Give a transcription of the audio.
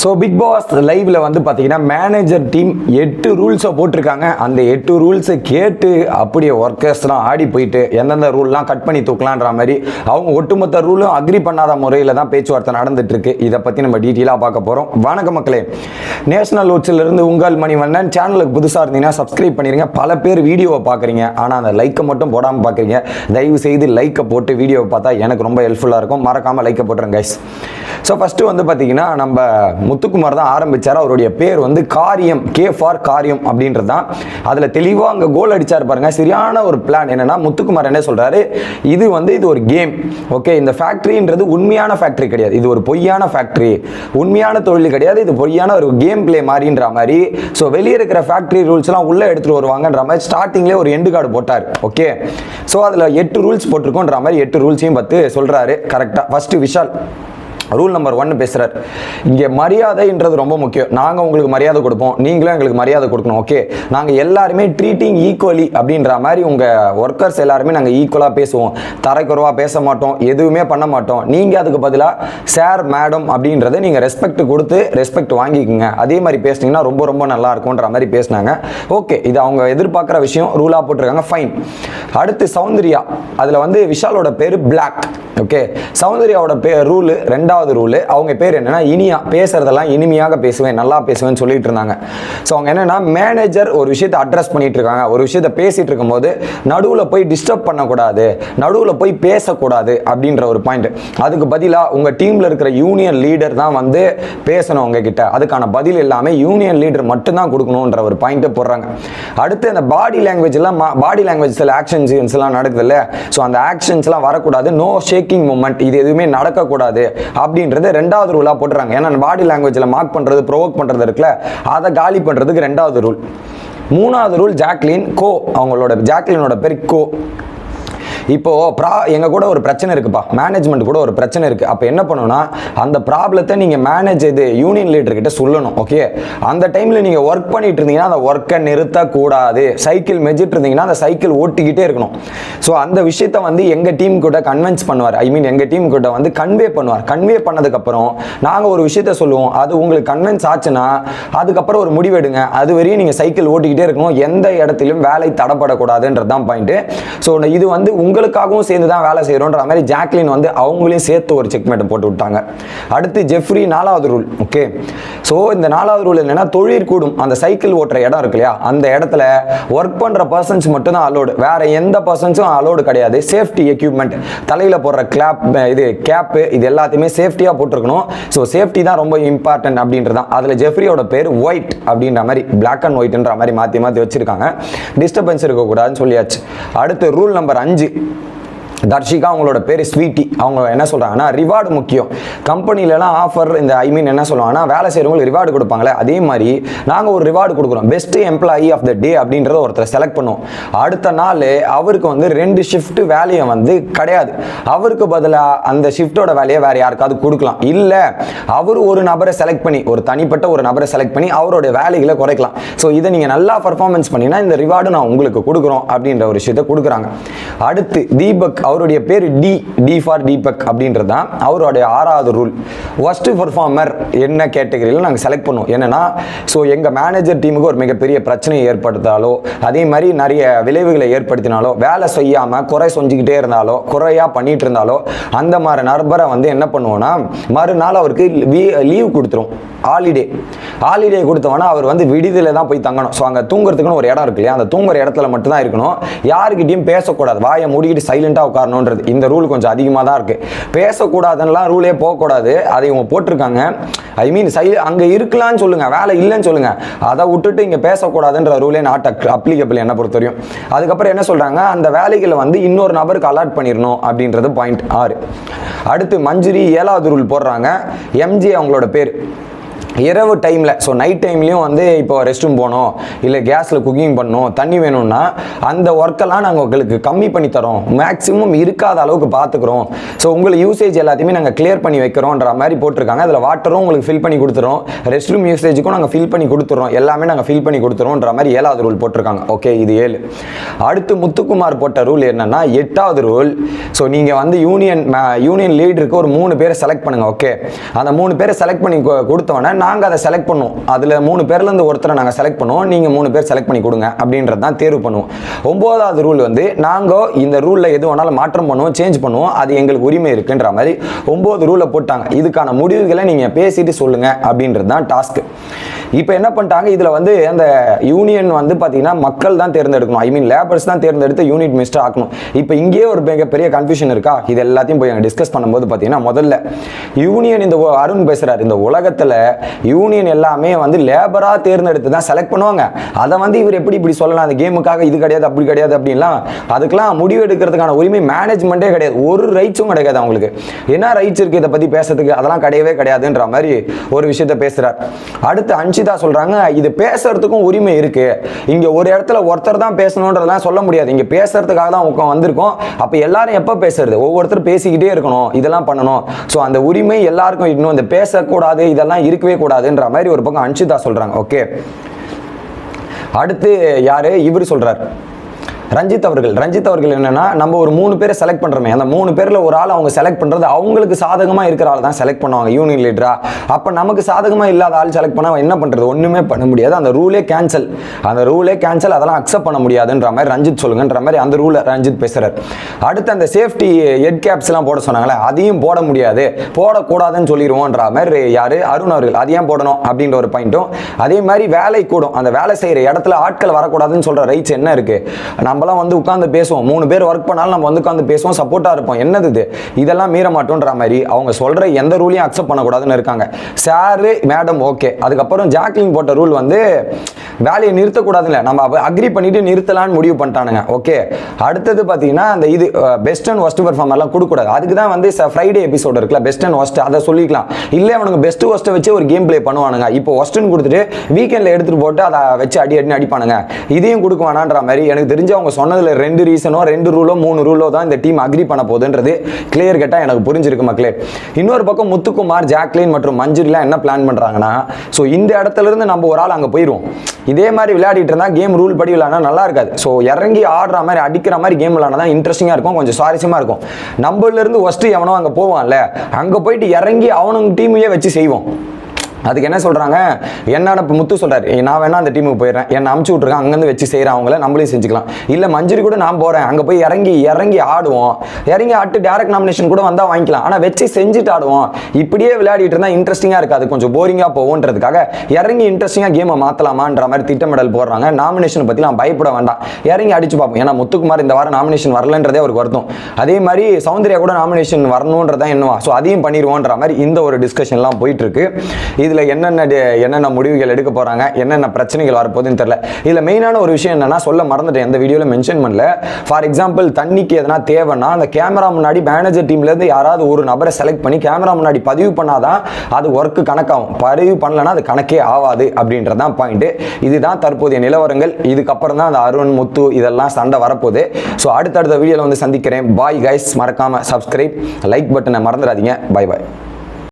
So big pass லைவ்ல வந்து பார்த்தீங்கன்னா மேனேஜர் டீம் 8 ரூல்ஸை போட்டிருக்காங்க. அந்த 8 ரூல்ஸை கேட்டு அப்படியே ஒர்க்கர்ஸ்லாம் ஆடி போயிட்டு எந்தெந்த ரூல்லாம் கட் பண்ணி தூக்கலான்ற மாதிரி அவங்க ஒட்டுமொத்த ரூலும் அக்ரி பண்ணாத முறையில் தான் பேச்சுவார்த்தை நடந்துட்டு இருக்கு. இதை பற்றி நம்ம டீட்டெயிலாக பார்க்க போகிறோம். வணக்கம் மக்களே, நேஷனல் ஓட்ஸிலிருந்து உங்கள் மணிவண்ணன். சேனலுக்கு புதுசாக இருந்தீங்கன்னா சப்ஸ்கிரைப் பண்ணிடுங்க. பல பேர் வீடியோவை பார்க்குறீங்க, ஆனால் அந்த லைக்கை மட்டும் போடாமல் பார்க்குறீங்க. தயவு செய்து லைக்கை போட்டு வீடியோவை பார்த்தா எனக்கு ரொம்ப ஹெல்ப்ஃபுல்லாக இருக்கும். மறக்காமல் லைக்கை போட்டுருங்க கைஸ். ஸோ ஃபஸ்ட்டு வந்து பார்த்தீங்கன்னா நம்ம முத்துக்குமார் தான் ஆரம்பிச்சார். அவருடைய பேர் வந்து காரியம், கே ஃபார் காரியம் அப்படின்றது தான். அதில் தெளிவாக அங்கே கோல் அடிச்சார் பாருங்க. சரியான ஒரு பிளான். என்னன்னா முத்துக்குமார் என்ன சொல்றாரு, இது ஒரு கேம். ஓகே, இந்த ஃபேக்டரின்றது உண்மையான ஃபேக்டரி கிடையாது, இது ஒரு பொய்யான ஃபேக்டரி, உண்மையான தொழில் கிடையாது, இது பொய்யான ஒரு கேம் பிளே மாதிரின்ற மாதிரி. ஸோ வெளியே இருக்கிற ஃபேக்டரி ரூல்ஸ்லாம் உள்ளே எடுத்துட்டு வருவாங்கன்ற மாதிரி ஸ்டார்டிங்லேயே ஒரு எண்டு கார்டு போட்டார். ஓகே, ஸோ அதில் 8 ரூல்ஸ் போட்டிருக்கோன்ற மாதிரி 8 ரூல்ஸையும் பார்த்து சொல்றாரு கரெக்டாக. ஃபர்ஸ்ட் விஷால் ரூல் நம்பர் 1 பேசுகிறார். இங்கே மரியாதைன்றது ரொம்ப முக்கியம். நாங்கள் உங்களுக்கு மரியாதை கொடுப்போம், நீங்களும் எங்களுக்கு மரியாதை கொடுக்கணும். ஓகே, நாங்கள் எல்லாருமே ட்ரீட்டிங் ஈக்குவலி அப்படின்ற மாதிரி உங்கள் ஒர்க்கர்ஸ் எல்லாருமே நாங்கள் ஈக்குவலாக பேசுவோம், தரைக்குறவாக பேச மாட்டோம், எதுவுமே பண்ண மாட்டோம். நீங்கள் அதுக்கு பதிலாக சார் மேடம் அப்படின்றத நீங்கள் ரெஸ்பெக்ட் கொடுத்து ரெஸ்பெக்ட் வாங்கிக்கோங்க. அதே மாதிரி பேசுனீங்கன்னா ரொம்ப ரொம்ப நல்லா இருக்கும்ன்ற மாதிரி பேசினாங்க. ஓகே, இது அவங்க எதிர்பார்க்குற விஷயம், ரூலாக போட்டிருக்காங்க, ஃபைன். அடுத்து சௌந்தர்யா, அதில் வந்து விஷாலோட பேர் பிளாக். ஓகே, சௌந்தர்யாவோட ரூலு 2வது ரூலு, அவங்க பேர் என்னன்னா இனியா, பேசுறதெல்லாம் இனிமையாக பேசுவேன், நல்லா பேசுவேன்னு சொல்லிட்டு இருந்தாங்க. ஸோ அவங்க என்னன்னா மேனேஜர் ஒரு விஷயத்தை அட்ரஸ் பண்ணிட்டு இருக்காங்க, ஒரு விஷயத்தை பேசிட்டு இருக்கும்போது நடுவில் போய் டிஸ்டர்ப் பண்ணக்கூடாது, நடுவில் போய் பேசக்கூடாது அப்படின்ற ஒரு பாயிண்ட். அதுக்கு பதிலாக உங்க டீம்ல இருக்கிற யூனியன் லீடர் தான் வந்து பேசணும் உங்ககிட்ட, அதுக்கான பதில் எல்லாமே யூனியன் லீடர் மட்டும்தான் கொடுக்கணுன்ற ஒரு பாயிண்ட் போடுறாங்க. அடுத்து அந்த பாடி லாங்குவேஜ் சில ஆக்ஷன்ஸ் எல்லாம் நடக்குது இல்ல, ஸோ அந்த ஆக்ஷன்ஸ் எல்லாம் வரக்கூடாது, நோ ஷேக்கிங் மூமெண்ட், இது எதுவுமே நடக்கக்கூடாது அப்படின்றது 2வது ரூலா போட்டுறாங்க. ஏன்னா பாடி லாங்குவேஜ்ல மார்க் பண்றது, ப்ரோவோக் பண்றது இருக்குல்ல, அதை காலி பண்றதுக்கு 2வது ரூல். 3வது ரூல் ஜாக்லின் கோ, அவங்களோட ஜாக்லினோட பேர் கோ. இப்போ எங்க கூட ஒரு பிரச்சனை இருக்குப்பா, மேனேஜ்மெண்ட் கூட ஒரு பிரச்சனை இருக்கு. அப்போ என்ன பண்ணணும்னா அந்த ப்ராப்ளத்தை நீங்க யூனியன் லீடர் கிட்ட சொல்லணும். ஓகே, அந்த டைம்ல நீங்க ஒர்க் பண்ணிட்டு இருந்தீங்கன்னா அந்த ஒர்க்கை நிறுத்தக்கூடாது, சைக்கிள் மெஜிட்டு இருந்தீங்கன்னா அந்த சைக்கிள் ஓட்டிக்கிட்டே இருக்கணும். ஸோ அந்த விஷயத்த வந்து எங்க டீம் கூட கன்வின்ஸ் பண்ணுவார், எங்க டீம் கூட வந்து கன்வே பண்ணுவார். கன்வே பண்ணதுக்கு அப்புறம் நாங்க ஒரு விஷயத்த சொல்லுவோம், அது உங்களுக்கு கன்வின்ஸ் ஆச்சுன்னா அதுக்கப்புறம் ஒரு முடிவு எடுங்க. அது வரையும் நீங்க சைக்கிள் ஓட்டிக்கிட்டே இருக்கணும், எந்த இடத்திலும் வேலை தடப்படக்கூடாதுன்றதுதான் பாயிண்ட். ஸோ இது வந்து உங்களுக்காகவும் சேர்ந்து தான் வேலை செய்யறோன்ற மாதிரி ஜாக்லின் வந்து அவங்களையும் சேர்த்து ஒரு செக்மேட் போட்டு விட்டாங்க. அடுத்து ஜெஃப்ரி 4வது ரூல். ஓகே, ஸோ இந்த 4வது ரூல் என்னன்னா தொழிற்கூடும், அந்த சைக்கிள் ஓட்டுற இடம் இருக்கு இல்லையா, அந்த இடத்துல ஒர்க் பண்ற பர்சன்ஸ் மட்டும் தான் அலோடு, வேற எந்த பர்சன்ஸும் அலோடு கிடையாது. சேஃப்டி எக்யூப்மெண்ட், தலையில போடுற கேப், இது எல்லாத்தையுமே சேஃப்டியா போட்டுருக்கணும். ஸோ சேஃப்டி தான் ரொம்ப இம்பார்ட்டன்ட் அப்படின்றதான். அதுல ஜெஃப்ரியோட பேர் ஒயிட் அப்படின்ற மாதிரி, பிளாக் அண்ட் ஒயிட்ன்ற மாதிரி மாத்தி வச்சிருக்காங்க. டிஸ்டர்பன்ஸ் இருக்கக்கூடாதுன்னு சொல்லியாச்சு. அடுத்து ரூல் நம்பர் 5, தர்ஷிகா, அவங்களோட பேர் ஸ்வீட்டி. அவங்க என்ன சொல்றாங்கன்னா ரிவார்டு முக்கியம். கம்பெனிலலாம் ஆஃபர் என்ன சொல்லுவாங்கன்னா வேலை செய்யறவங்களுக்கு ரிவார்டு கொடுப்பாங்களே, அதே மாதிரி நாங்கள் ஒரு ரிவார்டு கொடுக்குறோம். பெஸ்ட் எம்ப்ளாயி ஆஃப் த டே அப்படின்றத ஒருத்தர் செலக்ட் பண்ணுவோம். அடுத்த நாள் அவருக்கு வந்து 2 ஷிஃப்ட் வேலையை வந்து கிடையாது, அவருக்கு பதிலாக அந்த ஷிஃப்டோட வேலையை வேற யாருக்காவது கொடுக்கலாம். இல்லை அவர் ஒரு நபரை செலக்ட் பண்ணி, ஒரு தனிப்பட்ட ஒரு நபரை செலக்ட் பண்ணி அவருடைய வேலைகளை குறைக்கலாம். ஸோ இதை நீங்கள் நல்லா பர்ஃபார்மன்ஸ் பண்ணினா இந்த ரிவார்டு நான் உங்களுக்கு கொடுக்குறோம் அப்படின்ற ஒரு விஷயத்தை கொடுக்குறாங்க. அடுத்து தீபக், அவருடைய பேர் டி ஃபார் தீபக் அப்படின்றது தான் அவருடைய 6வது ரூல். ஒர்ஸ்ட் பர்ஃபார்மர் என்ன கேட்டகரியில் நாங்கள் செலக்ட் பண்ணுவோம். என்னன்னா ஸோ எங்கள் மேனேஜர் டீமுக்கு ஒரு மிகப்பெரிய பிரச்சனையை ஏற்படுத்தாலோ, அதே மாதிரி நிறைய விளைவுகளை ஏற்படுத்தினாலோ, வேலை செய்யாமல் குறை செஞ்சுக்கிட்டே இருந்தாலோ, குறையாக பண்ணிட்டு இருந்தாலோ, அந்த மாதிரி நபரை வந்து என்ன பண்ணுவோம்னா மறுநாள் அவருக்கு லீவ் கொடுத்துரும். ஹாலிடே கொடுத்தவனா அவர் வந்து விடுதலை தான் போய் தங்கணும். ஸோ அங்கே தூங்குறதுக்குன்னு ஒரு இடம் இருக்கு இல்லையா, அந்த தூங்குற இடத்துல மட்டும் தான் இருக்கணும், யாருக்கிட்டையும் பேசக்கூடாது, வாயை மூடிக்கிட்டு சைலண்டாக உட்காரணுன்றது. இந்த ரூல் கொஞ்சம் அதிகமாக தான் இருக்கு. பேசக்கூடாதுன்னெலாம் ரூலே போகக்கூடாது, அதை இவங்க போட்டிருக்காங்க. அங்கே இருக்கலாம்னு சொல்லுங்க, வேலை இல்லைன்னு சொல்லுங்க, அதை விட்டுட்டு இங்கே பேசக்கூடாதுன்ற ரூலே நாட் அப்ளிகபிள் என்ன பொறுத்தவரையும். அதுக்கப்புறம் என்ன சொல்றாங்க, அந்த வேலைகளை வந்து இன்னொரு நபருக்கு அலாட் பண்ணிடணும் அப்படின்றது பாயிண்ட் 6. அடுத்து மஞ்சுரி 7வது ரூல் போடுறாங்க. எம்ஜி அவங்களோட பேர். இரவு டைமில், ஸோ நைட் டைம்லேயும் வந்து இப்போ ரெஸ்ட் ரூம் போகணும், இல்லை கேஸில் குக்கிங் பண்ணணும், தண்ணி வேணும்னா அந்த ஒர்க்கெல்லாம் நாங்கள் உங்களுக்கு கம்மி பண்ணி தரோம், மேக்ஸிமம் இருக்காத அளவுக்கு பார்த்துக்குறோம். ஸோ உங்களுக்கு யூசேஜ் எல்லாத்தையுமே நாங்கள் கிளியர் பண்ணி வைக்கிறோன்ற மாதிரி போட்டிருக்காங்க. அதில் வாட்டரும் உங்களுக்கு ஃபில் பண்ணி கொடுத்துறோம், ரெஸ்ட் ரூம் யூசேஜுக்கும் நாங்கள் ஃபில் பண்ணி கொடுத்துறோம், எல்லாமே நாங்கள் ஃபில் பண்ணி கொடுத்துறோன்ற மாதிரி 7வது ரூல் போட்டிருக்காங்க. ஓகே, இது 7. அடுத்து முத்துக்குமார் போட்ட ரூல் என்னன்னா 8வது ரூல். ஸோ நீங்கள் வந்து யூனியன் லீடருக்கு ஒரு 3 பேரை செலக்ட் பண்ணுங்க. ஓகே, அந்த 3 பேரை செலக்ட் பண்ணி கொடுத்தவொடனே நாங்கள் அதை செலக்ட் பண்ணுவோம். அதில் 3 பேர்லேருந்து ஒருத்தரை நாங்கள் செலக்ட் பண்ணுவோம், நீங்கள் 3 பேர் செலக்ட் பண்ணி கொடுங்க அப்படின்றது தான் தேர்வு பண்ணுவோம். 9வது ரூல் வந்து நாங்கள் இந்த ரூலில் எது வேணாலும் மாற்றம் பண்ணுவோம், சேஞ்ச் பண்ணுவோம், அது எங்களுக்கு உரிமை இருக்குன்ற மாதிரி 9 ரூலை போட்டாங்க. இதுக்கான முடிவுகளை நீங்கள் பேசிட்டு சொல்லுங்க அப்படின்றது தான் டாஸ்க். இப்போ என்ன பண்ணிட்டாங்க, இதில் வந்து அந்த யூனியன் வந்து பார்த்தீங்கன்னா மக்கள் தான் தேர்ந்தெடுக்கணும், ஐ மீன் லேபர்ஸ் தான் தேர்ந்தெடுத்து யூனிட் மினிஸ்டர் ஆக்கணும். இப்போ இங்கேயே ஒரு பெரிய கன்ஃபியூஷன் இருக்கா, இது எல்லாத்தையும் போய் டிஸ்கஸ் பண்ணும்போது பார்த்தீங்கன்னா முதல்ல யூனியன், இந்த அருண் பேசுறாரு, இந்த உலகத்தில் யூனியன் எல்லாமே வந்து லேபராக தேர்ந்தெடுத்து தான் செலக்ட் பண்ணுவாங்க. அதை வந்து இவர் எப்படி இப்படி சொல்லலாம், அந்த கேமுக்காக இது கிடையாது அப்படி கிடையாது அப்படின்லாம், அதுக்கெல்லாம் முடிவு எடுக்கிறதுக்கான உரிமை மேனேஜ்மெண்ட்டே கிடையாது, ஒரு ரைட்ஸும் கிடையாது அவங்களுக்கு. என்ன ரைட்ஸ் இருக்குது இதை பற்றி பேசுறதுக்கு, அதெல்லாம் கிடையவே கிடையாதுன்ற மாதிரி ஒரு விஷயத்த பேசுறார். அடுத்து அன்ஷிதா சொல்றாங்க, இது பேசுறதுக்கும் உரிமை இருக்கு, இங்க ஒரு இடத்துல ஒருத்தர் தான் பேசணும்ன்றதெல்லாம் சொல்ல முடியாது, இங்க பேசுறதுக்காக தான் வந்திருக்கோம். அப்ப எல்லாரும் எப்ப பேசுறது, ஒவ்வொருத்தர் பேசிக்கிட்டே இருக்கணும், இதெல்லாம் பண்ணணும். ஸோ அந்த உரிமை எல்லாருக்கும் இன்னும் இந்த பேசக்கூடாது, இதெல்லாம் இருக்கவே கூடாதுன்ற மாதிரி ஒரு பக்கம் அன்ஷிதா சொல்றாங்க. ஓகே, அடுத்து யாரு இவர் சொல்றார், ரஞ்சித் அவர்கள் என்னன்னா, நம்ம ஒரு 3 பேரை செலக்ட் பண்றோமே, அந்த 3 பேர்ல ஒரு ஆள் அவங்க செலக்ட் பண்றது அவங்களுக்கு சாதகமா இருக்கிற ஆள் தான் செலக்ட் பண்ணுவாங்க யூனியன் லீடரா. அப்ப நமக்கு சாதகமா இல்லாத ஆள் செலக்ட் பண்ணா என்ன பண்றது, ஒண்ணுமே பண்ண முடியாது, அந்த ரூலே கேன்சல், அதெல்லாம் அக்செப்ட் பண்ண முடியாதுன்ற மாதிரி ரஞ்சித் சொல்லுங்கன்ற மாதிரி அந்த ரூலை ரஞ்சித் பேசுறாரு. அடுத்து அந்த சேஃப்டி ஹெட் கேப்ஸ் எல்லாம் போட சொன்னாங்களே, அதையும் போட முடியாது, போடக்கூடாதுன்னு சொல்லிடுவோன்ற மாதிரி யாரு அருண் அவர்கள் அதையும் போடணும் அப்படின்ற ஒரு பாயிண்ட்டும், அதே மாதிரி வேலை கூடும், அந்த வேலை செய்யற இடத்துல ஆட்கள் வரக்கூடாதுன்னு சொல்ற ரைட்ஸ் என்ன இருக்கு, நம்மளாம் வந்து உட்கார்ந்து பேசுவோம், 3 பேர் ஒர்க் பண்ணாலும் நம்ம வந்து உட்கார்ந்து பேசுவோம், சப்போர்ட்டா இருப்போம், என்னது இது, இதெல்லாம் மீற மாட்டோம்ன்ற மாதிரி அவங்க சொல்ற எந்த ரூலையும் அக்செப்ட் பண்ணக்கூடாதுன்னு இருக்காங்க. Sir madam okay. அதுக்கப்புறம் ஜாக்லின் போட்ட ரூல் வந்து வேலையை நிறுத்தக்கூடாதுல்ல, நம்ம அக்ரி பண்ணிட்டு நிறுத்தலான்னு முடிவு பண்ணிட்டானுங்க. ஓகே, அடுத்தது பார்த்தீங்கன்னா அந்த இது பெஸ்ட் அண்ட் ஒஸ்ட் பெர்ஃபார்மர்லாம் கொடுக்கக்கூடாது, அதுக்கு தான் வந்து ஃப்ரைடே எபிசோட் இருக்குல்ல பெஸ்ட் அண்ட் ஒஸ்ட், அதை சொல்லிக்கலாம். இல்லை அவனுக்கு பெஸ்ட் ஒஸ்ட்டை வச்சு ஒரு கேம் பிளே பண்ணுவானுங்க, இப்போ ஒஸ்ட்னு கொடுத்துட்டு வீக்கெண்டில் எடுத்துட்டு போட்டு அதை வச்சு அடிப்பானுங்க, இதையும் கொடுக்க வேணான்ற மாதிரி. எனக்கு தெரிஞ்சு அவங்க சொன்னதுல 2 ரீசனோ 2 ரூலோ 3 ரூலோ தான் இந்த டீம் அக்ரி பண்ண போகுதுன்றது கிளியர் கட்டா எனக்கு புரிஞ்சிருக்கு மக்களே. இன்னொரு பக்கம் முத்துக்குமார், ஜாக்லின் மற்றும் மஞ்சுரிலாம் என்ன பிளான் பண்றாங்கன்னா, ஸோ இந்த இடத்துல இருந்து நம்ம ஒரு ஆள் அங்கே போயிடுவோம், இதே மாதிரி விளையாடிட்டு இருந்தா கேம் ரூல் படி விளையாடினா நல்லா இருக்காது. ஸோ இறங்கி ஆடுற மாதிரி அடிக்கிற மாதிரி கேம் விளையாடினா தான் இன்ட்ரெஸ்டிங்காக இருக்கும், கொஞ்சம் சுவாரஸ்யமா இருக்கும். நம்மள இருந்து ஃபர்ஸ்ட் எவனோ அங்கே போவான்ல, அங்கே போயிட்டு இறங்கி அவனுங்க டீமையே வச்சு செய்வோம். அதுக்கு என்ன சொல்றாங்க, என்னோட முத்து சொல்றாரு, நான் வேணா அந்த டீமுக்கு போயிடுறேன், என்ன அமுச்சு விட்டுருக்கேன், அங்கேருந்து வச்சு செய்கிறேன், அவங்கள நம்மளையும் செஞ்சுக்கலாம். இல்லை மஞ்சுரி கூட நான் போகிறேன், அங்கே போய் இறங்கி ஆடுவோம், இறங்கி ஆட்டு டேரக்ட் நாமினேஷன் கூட வந்தால் வாங்கிக்கலாம், ஆனால் வச்சு செஞ்சுட்டு ஆடுவோம். இப்படியே விளையாடிட்டு இருந்தால் இன்ட்ரெஸ்டிங்காக இருக்காது, கொஞ்சம் போரிங்காக போகுன்றதுக்காக இறங்கி இன்ட்ரெஸ்டிங்காக கேமை மாற்றலாமான்ற மாதிரி திட்டமிடல் போடுறாங்க. நாமினேஷனை பற்றிலாம் பயப்பட வேண்டாம், இறங்கி அடிச்சு பார்ப்போம். ஏன்னா முத்துக்குமார் இந்த வாரம் நாமினேஷன் வரலன்றதே அவருக்கு வருத்தம். அதே மாதிரி சௌந்தர்யா கூட நாமினேஷன் வரணுன்றதான் என்னவா, ஸோ அதையும் பண்ணிடுவோன்ற மாதிரி இந்த ஒரு டிஸ்கஷன்லாம் போயிட்டு இருக்கு. என்னென்ன முடிவுகள் எடுக்க போறாங்க, என்னென்ன பிரச்சனைகள் வரப்போகுதுன்னு தெரியல. இதுல மெயினான ஒரு விஷயம் என்னன்னா, சொல்ல மறந்துட்டேன், இந்த வீடியோல மென்ஷன் பண்ணல. ஃபார் எக்ஸாம்பிள் தண்ணிக்கு எதனா தேவைன்னா அந்த கேமரா முன்னாடி மேனேஜர் டீம்ல இருந்து யாராவது ஒரு நபரை செலக்ட் பண்ணி கேமரா முன்னாடி பதிவு பண்ணாதான் அது ஒர்க் கணக்காகும், பதிவு பண்ணலன்னா அது கணக்கே ஆகாது அப்படின்றதான் பாயிண்ட். இதுதான் தற்போதைய நிலவரங்கள். இதுக்கப்புறம் தான் அந்த அருண் முத்து இதெல்லாம் சண்டை வரப்போகுது. ஸோ அடுத்தடுத்த வீடியோல வந்து சந்திக்கிறேன். பாய் கைஸ், மறக்காம சப்ஸ்கிரைப், லைக் பட்டனை மறந்துடாதீங்க. பாய் பாய்.